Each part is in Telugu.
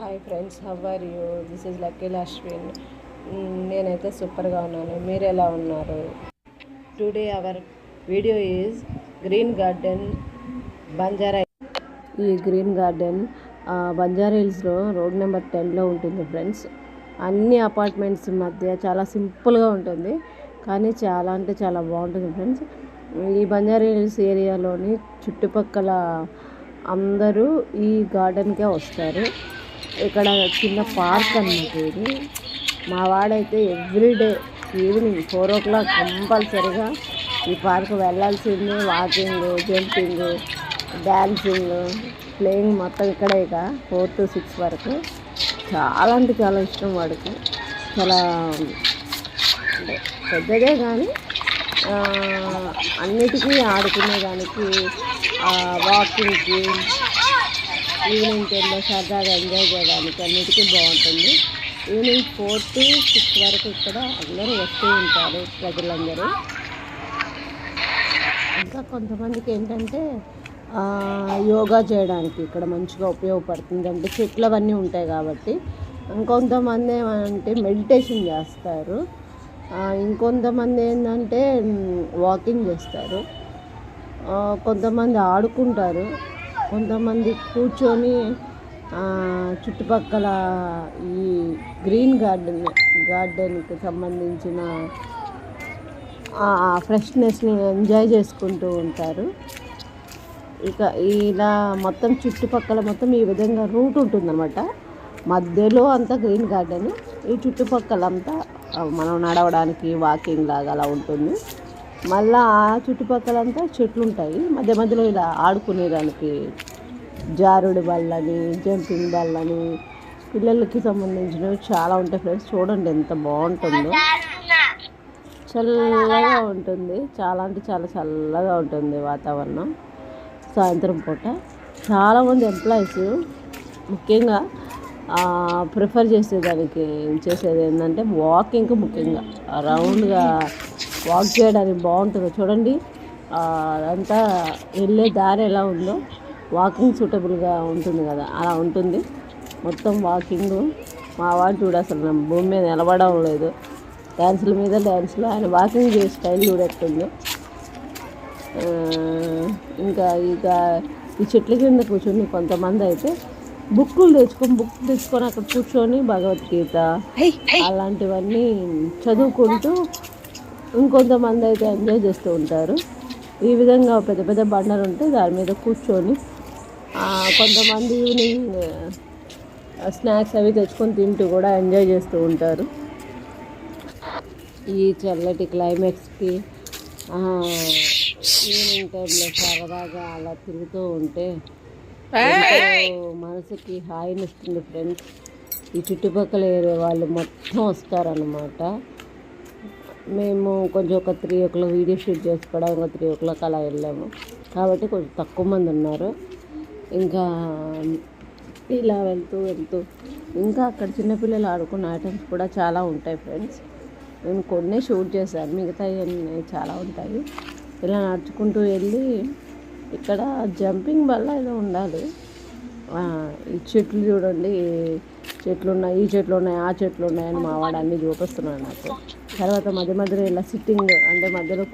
Hi friends, how are you? This is లక్కీల్ అశ్విన్. నేనైతే సూపర్గా ఉన్నాను. మీరు ఎలా ఉన్నారు? Today our video is green garden, Banjara. ఈ గ్రీన్ గార్డెన్ బంజారా హిల్స్లో రోడ్ నెంబర్ 10లో ఉంటుంది ఫ్రెండ్స్. అన్ని అపార్ట్మెంట్స్ మధ్య చాలా సింపుల్గా ఉంటుంది, కానీ చాలా అంటే చాలా బాగుంటుంది ఫ్రెండ్స్. ఈ బంజారా హిల్స్ ఏరియాలోని చుట్టుపక్కల అందరూ ఈ గార్డెన్కే వస్తారు. ఇక్కడ చిన్న పార్క్ అన్నమాట ఇది. మా వాడైతే ఎవ్రీడే ఈవినింగ్ 4 o'clock కంపల్సరీగా ఈ పార్క్ వెళ్ళాల్సిందే. వాకింగ్, జంపింగ్, డ్యాన్సింగ్, ప్లేయింగ్ మొత్తం ఇక్కడే. ఇక 4 to 6 వరకు చాలా అంటే చాలా ఇష్టం వాడికి. చాలా పెద్దదే కానీ అన్నిటికీ ఆడుకునేదానికి, వాకింగ్కి, ఈవినింగ్ టైంలో సరదాగా ఎంజాయ్ చేయడానికి అన్నిటికీ బాగుంటుంది. ఈవినింగ్ 4 to 6 వరకు ఇక్కడ అందరూ వస్తూ ఉంటారు ప్రజలందరూ. ఇంకా కొంతమందికి ఏంటంటే యోగా చేయడానికి ఇక్కడ మంచిగా ఉపయోగపడుతుంది. అంటే చెట్లు అవన్నీ ఉంటాయి కాబట్టి. ఇంకొంతమంది ఏమంటే మెడిటేషన్ చేస్తారు, ఇంకొంతమంది ఏంటంటే వాకింగ్ చేస్తారు, కొంతమంది ఆడుకుంటారు, కొంతమంది కూర్చొని చుట్టుపక్కల ఈ గ్రీన్ గార్డెన్కి సంబంధించిన ఫ్రెష్నెస్ని ఎంజాయ్ చేసుకుంటూ ఉంటారు. ఇక ఇలా మొత్తం చుట్టుపక్కల మొత్తం ఈ విధంగా రూట్ ఉంటుందన్నమాట. మధ్యలో అంతా గ్రీన్ గార్డెన్, ఈ చుట్టుపక్కలంతా మనం నడవడానికి వాకింగ్ లాగా అలా ఉంటుంది. మళ్ళీ ఆ చుట్టుపక్కలంతా చెట్లు ఉంటాయి. మధ్య మధ్యలో ఇలా ఆడుకునేదానికి జారుడు బళ్ళని, జంపింగ్ బళ్ళని, పిల్లలకి సంబంధించినవి చాలా ఉంటాయి ఫ్రెండ్స్. చూడండి ఎంత బాగుంటుందో. చల్లగా ఉంటుంది, చాలా అంటే చాలా చల్లగా ఉంటుంది వాతావరణం. సాయంత్రం పూట చాలామంది ఎంప్లాయీస్ ముఖ్యంగా ప్రిఫర్ చేసేది ఏంటంటే వాకింగ్కి, ముఖ్యంగా రౌండ్గా వాక్ చేయడానికి బాగుంటుంది. చూడండి అంతా వెళ్ళే దారి ఎలా ఉందో, వాకింగ్ సూటబుల్గా ఉంటుంది కదా, అలా ఉంటుంది మొత్తం వాకింగ్. మా వాడు చూడ అసలు భూమి మీద నిలబడడం లేదు, డ్యాన్సుల మీద డ్యాన్సులు. ఆయన వాకింగ్ చేసే స్టైల్ చూడట్టుంది. ఇంకా ఈ చెట్ల కింద కూర్చొని కొంతమంది అయితే బుక్ తెచ్చుకొని అక్కడ కూర్చొని భగవద్గీత అలాంటివన్నీ చదువుకుంటూ, ఇంకొంతమంది అయితే ఎంజాయ్ చేస్తూ ఉంటారు. ఈ విధంగా పెద్ద పెద్ద బండలు ఉంటే దాని మీద కూర్చొని కొంతమంది ఈవినింగ్ స్నాక్స్ అవి తెచ్చుకొని తింటూ కూడా ఎంజాయ్ చేస్తూ ఉంటారు. ఈ చల్లటి క్లైమేట్స్కి ఈవినింగ్ టైంలో సరదాగా అలా తిరుగుతూ ఉంటే మనసుకి హాయినిస్తుంది ఫ్రెండ్స్. ఈ చుట్టుపక్కల ఏరియా వాళ్ళు మొత్తం వస్తారన్నమాట. మేము కొంచెం ఒక 3 o'clock వీడియో షూట్ చేసుకోవడానికి ఒక 3 o'clock అలా వెళ్ళాము కాబట్టి కొంచెం తక్కువ మంది ఉన్నారు. ఇంకా ఇలా వెళ్తూ ఇంకా అక్కడ చిన్నపిల్లలు ఆడుకున్న ఐటమ్స్ కూడా చాలా ఉంటాయి ఫ్రెండ్స్. నేను కొన్ని షూట్ చేశాను, మిగతా చాలా ఉంటాయి. ఇలా నడుచుకుంటూ వెళ్ళి ఇక్కడ జంపింగ్ వల్ల ఏదో ఉండాలి. ఈ చెట్లు చూడండి, చెట్లు ఉన్నాయి, ఈ చెట్లు ఉన్నాయి, ఆ చెట్లు ఉన్నాయని మా వాడు అన్నీ చూపిస్తున్నాడు నాకు. తర్వాత మధ్య మధ్యలో ఇలా సిట్టింగ్ అంటే మధ్యలో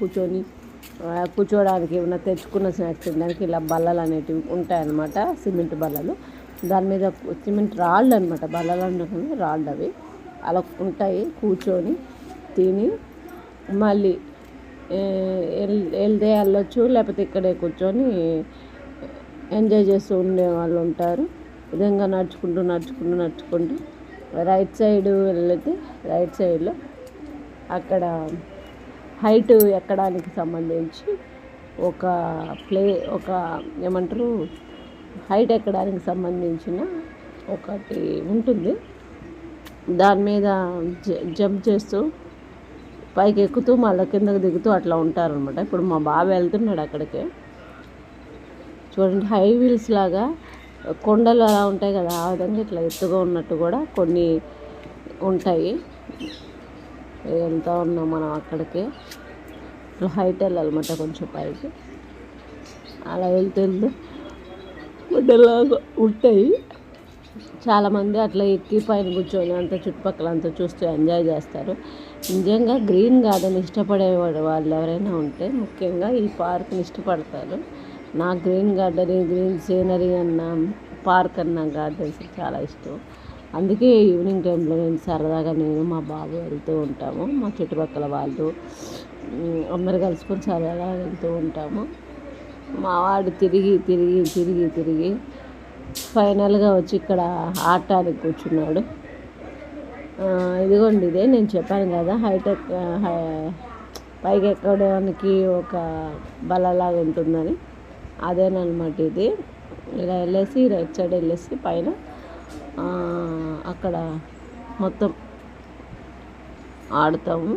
కూర్చోడానికి ఏమన్నా తెచ్చుకున్న స్నాక్స్ తినడానికి ఇలా బల్లలు అనేటివి ఉంటాయన్నమాట, సిమెంట్ బల్లలు. దాని మీద సిమెంట్ రాళ్ళు అనమాట, బల్లలు అంటే రాళ్ళు అవి అలా ఉంటాయి. కూర్చొని తిని మళ్ళీ వెళ్తే వెళ్ళొచ్చు, లేకపోతే ఇక్కడే కూర్చొని ఎంజాయ్ చేస్తూ ఉండే వాళ్ళు ఉంటారు. విధంగా నడుచుకుంటూ రైట్ సైడ్ వెళ్తే రైట్ సైడ్లో అక్కడ హైట్ ఎక్కడానికి సంబంధించి ఒక ఏమంటారు, హైట్ ఎక్కడానికి సంబంధించిన ఒకటి ఉంటుంది. దాని మీద జంప్ చేస్తూ పైకి ఎక్కుతూ మళ్ళీ కిందకి దిగుతూ అట్లా ఉంటారనమాట. ఇప్పుడు మా బాబు వెళ్తున్నాడు అక్కడికి. చూడండి, హై వీల్స్ లాగా కొండలు అలా ఉంటాయి కదా, ఆ విధంగా ఇట్లా ఎత్తుగా ఉన్నట్టు కూడా కొన్ని ఉంటాయి. వెళ్తూ ఉన్నాం మనం అక్కడికి. ఇట్లా హైట్ వెళ్ళాలన్నమాట కొంచెం పైకి. అలా వెళ్తూ కొండలాగా ఉంటాయి. చాలామంది అట్లా ఎక్కి పైన కూర్చొని అంతా చుట్టుపక్కల అంతా చూస్తూ ఎంజాయ్ చేస్తారు. నిజంగా గ్రీన్ గార్డెన్ ఇష్టపడే వాళ్ళు ఎవరైనా ఉంటే ముఖ్యంగా ఈ పార్క్ని ఇష్టపడతారు. నాకు గ్రీన్ గార్డెన్, గ్రీన్ సీనరీ అన్న పార్క్ అన్న గార్డెన్స్ చాలా ఇష్టం. అందుకే ఈవినింగ్ టైంలో నేను సరదాగా మా బాబు వెళ్తూ ఉంటాము. మా చుట్టుపక్కల వాళ్ళు అందరు కలుసుకొని సరదాగా వెళ్తూ ఉంటాము. మా వాడు తిరిగి ఫైనల్గా వచ్చి ఇక్కడ ఆడటానికి కూర్చున్నాడు. ఇదిగోండి, ఇదే నేను చెప్పాను కదా హైటెక్ పైకి ఎక్కడానికి ఒక బల్లలాగా ఉంటుందని, అదేనమాట ఇది. ఇలా వెళ్ళేసి రైట్ సైడ్ వెళ్ళేసి పైన అక్కడ మొత్తం ఆడతాము.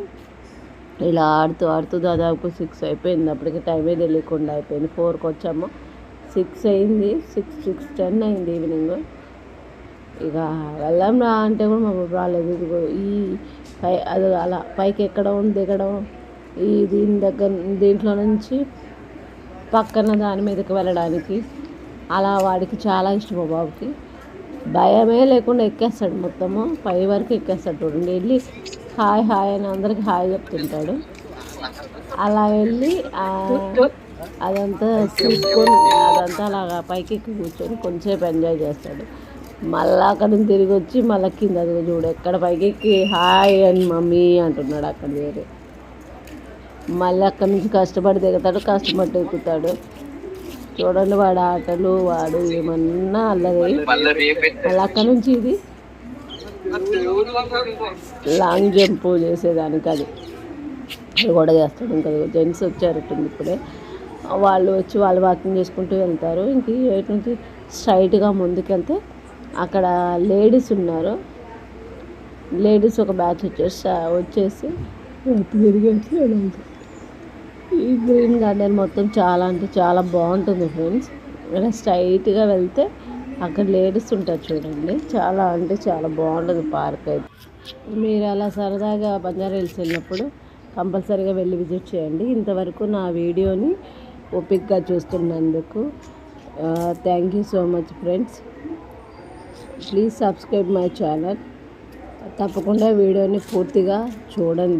ఇలా ఆడుతూ దాదాపు 6 అయిపోయింది. అప్పటికి టైమే తెలియకుండా అయిపోయింది. 4కి వచ్చాము, 6 అయింది. 6:10 అయింది ఈవినింగ్. ఇక వెళ్దాం రా అంటే కూడా మా బాబు రాలేదు. ఇదిగో ఈ అది అలా పైకి ఎక్కడం దిగడం, దీంట్లో నుంచి పక్కన దాని మీదకి వెళ్ళడానికి అలా వాడికి చాలా ఇష్టం. మా బాబుకి భయమే లేకుండా ఎక్కేస్తాడు, మొత్తము పై వరకు ఎక్కేస్తాడు. చూడండి, వెళ్ళి హాయ్ అని అందరికి హాయ్ చెప్తుంటాడు. అలా వెళ్ళి అదంతా చూసుకొని అదంతా అలాగా పైకి ఎక్కి కూర్చొని కొంచెంసేపు ఎంజాయ్ చేస్తాడు. మళ్ళీ అక్కడ నుంచి తిరిగి వచ్చి మళ్ళీ కింద అది చూడు ఎక్కడ పైకి ఎక్కి హాయ్ అని మమ్మీ అంటున్నాడు. అక్కడ వేరే మళ్ళీ అక్కడి నుంచి కష్టపడి దిగుతాడు, కష్టపడి ఎక్కుతాడు. చూడండి వాడు ఆటలు, వాడు ఏమన్నా అల్లరి. మళ్ళీ అక్కడ నుంచి ఇది లాంగ్ జంప్ చేసేదానికి అది కూడా చేస్తాడు. ఇంకా జెంట్స్ వచ్చారట్టుంది ఇప్పుడే. వాళ్ళు వచ్చి వాళ్ళు వాకింగ్ చేసుకుంటూ వెళ్తారు. ఇంక ఇటు నుంచి స్ట్రైట్గా ముందుకెళ్తే అక్కడ లేడీస్ ఉన్నారు. లేడీస్ ఒక బ్యాచ్ వచ్చేసి తిరిగేసి ఈ గ్రీన్ గార్డెన్ మొత్తం చాలా అంటే చాలా బాగుంటుంది ఫ్రెండ్స్. ఇలా స్ట్రైట్గా వెళ్తే అక్కడ లేడీస్ ఉంటారు చూడండి. చాలా అంటే చాలా బాగుంటుంది పార్క్ అయితే. మీరు అలా సరదాగా బంజారా హిల్స్ వెళ్ళినప్పుడు కంపల్సరీగా వెళ్ళి విజిట్ చేయండి. ఇంతవరకు నా వీడియోని ఓపికగా చూస్తున్నందుకు thank you so much friends. Please subscribe my channel. తప్పకుండా వీడియోని పూర్తిగా చూడండి.